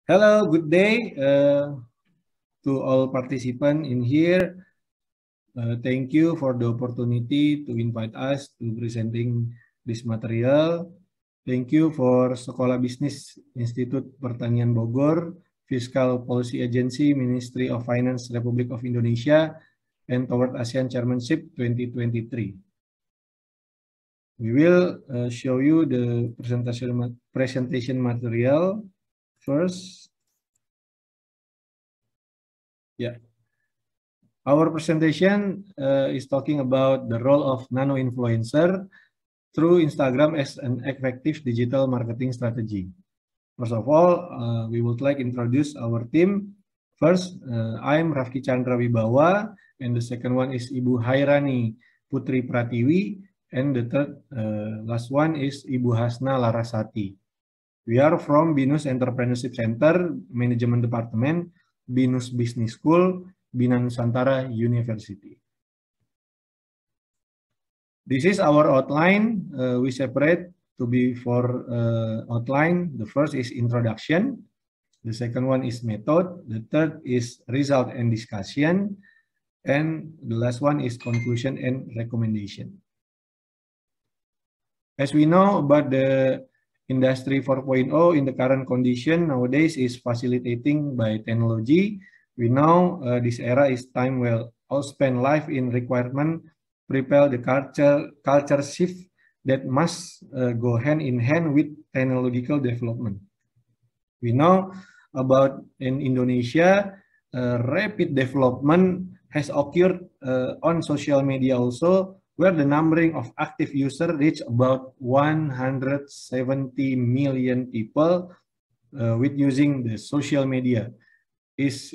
Hello, good day to all participants in here. Thank you for the opportunity to invite us to presenting this material. Thank you for Sekolah Bisnis Institut Pertanian Bogor, Fiscal Policy Agency, Ministry of Finance Republic of Indonesia, and toward ASEAN Chairmanship 2023. We will show you the presentation material first. Yeah. Our presentation is talking about the role of nano-influencer through Instagram as an effective digital marketing strategy. First of all, we would like to introduce our team. First, I'm Rafki Chandra Wibawa, and the second one is Ibu Hairani Putri Pratiwi, and the third, last one is Ibu Hasna Larasati. We are from BINUS Entrepreneurship Center, Management Department, BINUS Business School, Bina Nusantara University. This is our outline. We separate to be for outline. The first is introduction. The second one is method. The third is result and discussion. And the last one is conclusion and recommendation. As we know about the Industry 4.0 in the current condition nowadays is facilitating by technology. We know this era is time where all spend life in requirement, prepare the culture shift that must go hand in hand with technological development. We know about in Indonesia, rapid development has occurred on social media also, where the numbering of active users reached about 170 million people with using the social media. Is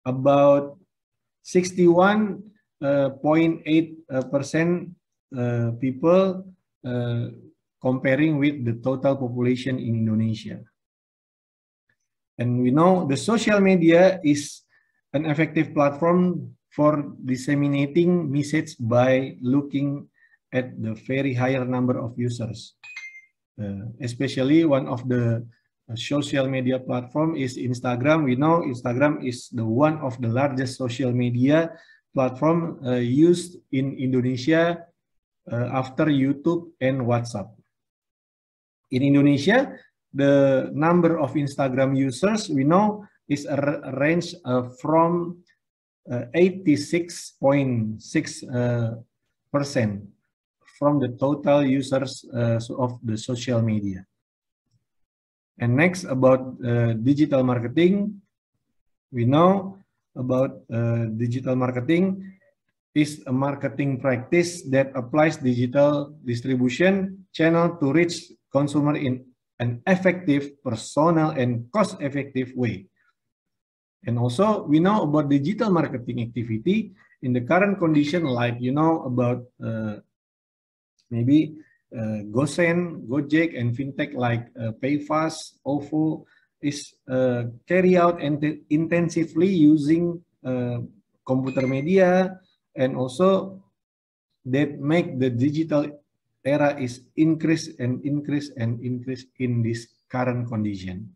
about 61.8% people comparing with the total population in Indonesia. And we know the social media is an effective platform for disseminating message by looking at the very higher number of users. Especially one of the social media platform is Instagram. We know Instagram is the one of the largest social media platform used in Indonesia after YouTube and WhatsApp. In Indonesia, the number of Instagram users we know is a range from 86.6% from the total users of the social media. And next, about digital marketing, we know about digital marketing is a marketing practice that applies digital distribution channel to reach consumer in an effective, personal, and cost-effective way. And also, we know about digital marketing activity in the current condition, like you know about maybe GoSend, Gojek, and fintech like PayFast, OVO is carry out intensively using computer media, and also that make the digital era is increase in this current condition.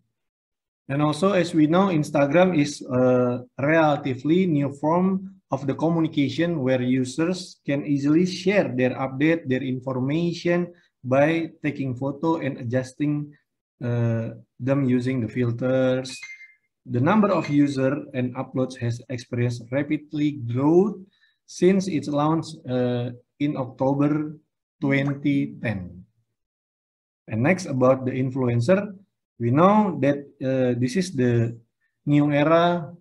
And also, as we know, Instagram is a relatively new form of the communication where users can easily share their update, their information by taking photo and adjusting them using the filters. The number of users and uploads has experienced rapidly growth since its launch in October 2010. And next, about the influencer, we know that this is the new era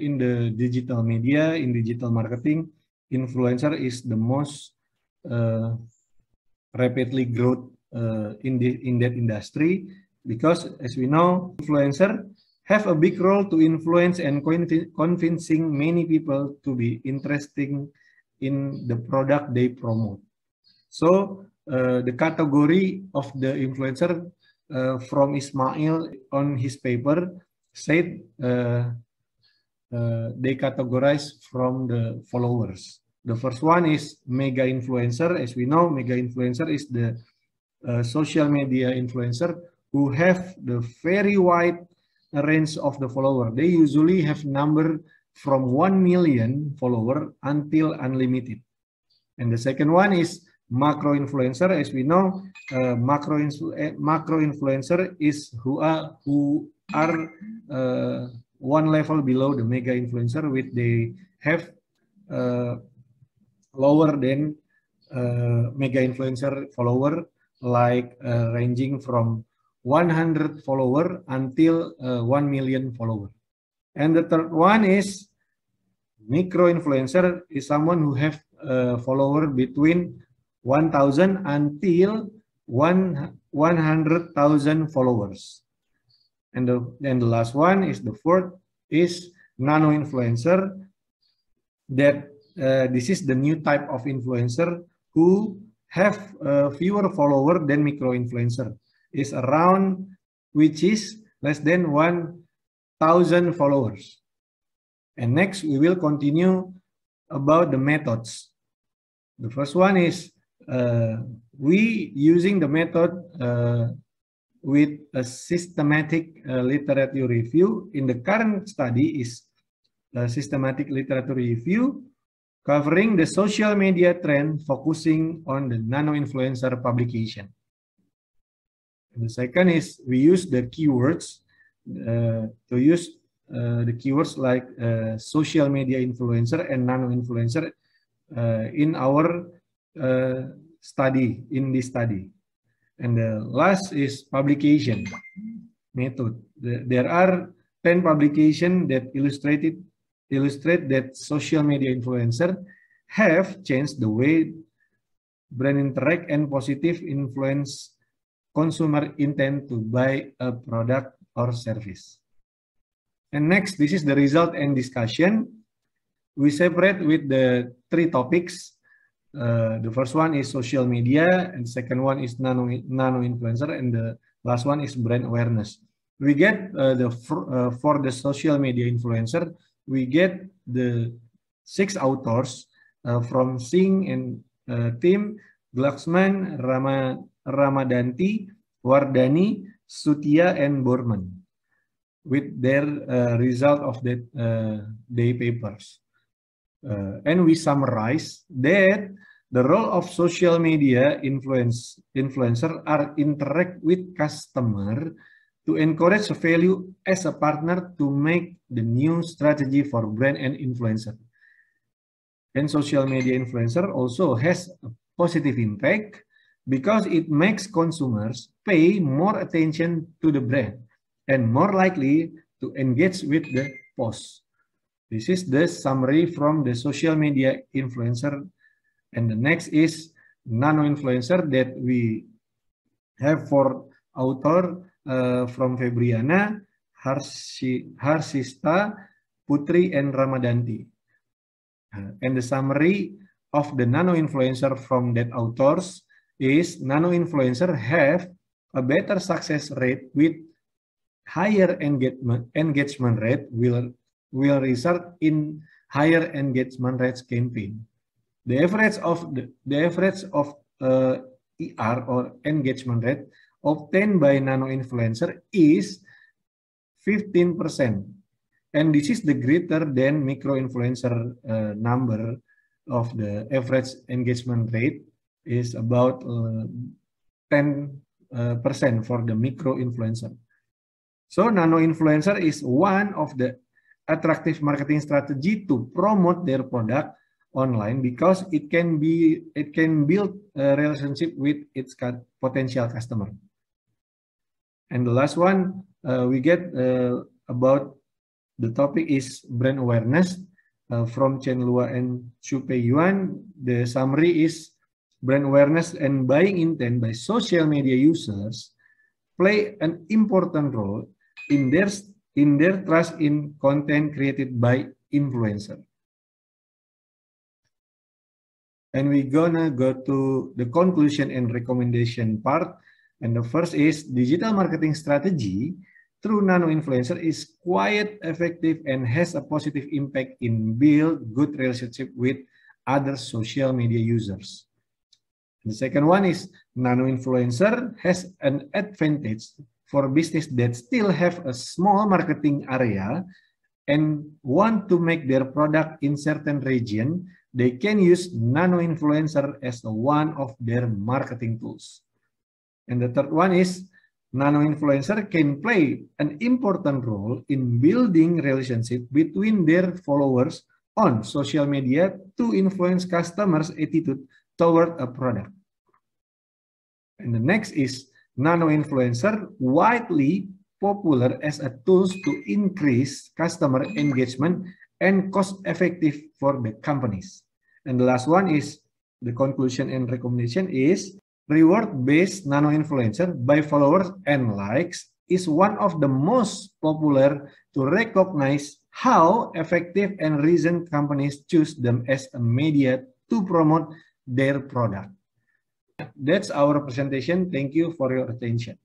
in the digital media, in digital marketing. Influencer is the most rapidly growth in that industry, because as we know, influencer have a big role to influence and convincing many people to be interested in the product they promote. So the category of the influencer from Ismail on his paper said they categorize from the followers. The first one is mega influencer. As we know, mega influencer is the social media influencer who have the very wide range of the follower. They usually have number from 1 million follower until unlimited. And the second one is macro influencer. As we know, macro influencer is who are one level below the mega influencer, which they have lower than mega influencer follower, like ranging from 100 follower until 1 million follower. And the third one is micro influencer, is someone who have follower between 1,000 until 100,000 followers. And then the last one is the fourth is nano influencer. That this is the new type of influencer who have fewer follower than micro influencer. Is around, which is less than 1,000 followers. And next we will continue about the methods. The first one is we using the method with a systematic literature review. In the current study is a systematic literature review covering the social media trend, focusing on the nano influencer publication. And the second is we use the keywords to use the keywords like social media influencer and nano influencer in our study, in this study. And the last is publication method. There are 10 publications that illustrate that social media influencer have changed the way brand interact and positive influence consumer intent to buy a product or service. And next, this is the result and discussion. We separate with the 3 topics. The first one is social media, and the second one is nano influencer, and the last one is brand awareness. We get for the social media influencer, we get the 6 authors from Singh and team, Glucksmann, Ramadanti, Wardani, Sutia, and Borman, with their result of that day papers. And we summarize that the role of social media influencer are interact with customer to encourage value as a partner to make the new strategy for brand and influencer. And social media influencer also has a positive impact because it makes consumers pay more attention to the brand and more likely to engage with the post. This is the summary from the social media influencer. And the next is nano influencer that we have for author from Febriana, Harsista, Putri, and Ramadanti. And the summary of the nano influencer from that authors is nano influencer have a better success rate with higher engagement rate will result in higher engagement rates campaign. The average of ER or engagement rate obtained by nano influencer is 15%, and this is the greater than micro influencer number of the average engagement rate is about 10% for the micro influencer. So nano influencer is one of the attractive marketing strategy to promote their product online because it can build a relationship with its potential customer. And the last one we get about the topic is brand awareness from Chen Lua and Xupei Yuan. The summary is brand awareness and buying intent by social media users play an important role in their trust in content created by influencer. And we're gonna go to the conclusion and recommendation part. And the first is digital marketing strategy through nano influencer is quite effective and has a positive impact in build good relationship with other social media users. The second one is nano influencer has an advantage for business that still have a small marketing area and want to make their product in certain region, they can use nano-influencer as one of their marketing tools. And the third one is nano-influencer can play an important role in building relationship between their followers on social media to influence customers' attitude toward a product. And the next is nano-influencer widely popular as a tool to increase customer engagement and cost-effective for the companies. And the last one is the conclusion and recommendation is reward-based nano-influencer by followers and likes is one of the most popular to recognize how effective and reason companies choose them as a media to promote their product. That's our presentation. Thank you for your attention.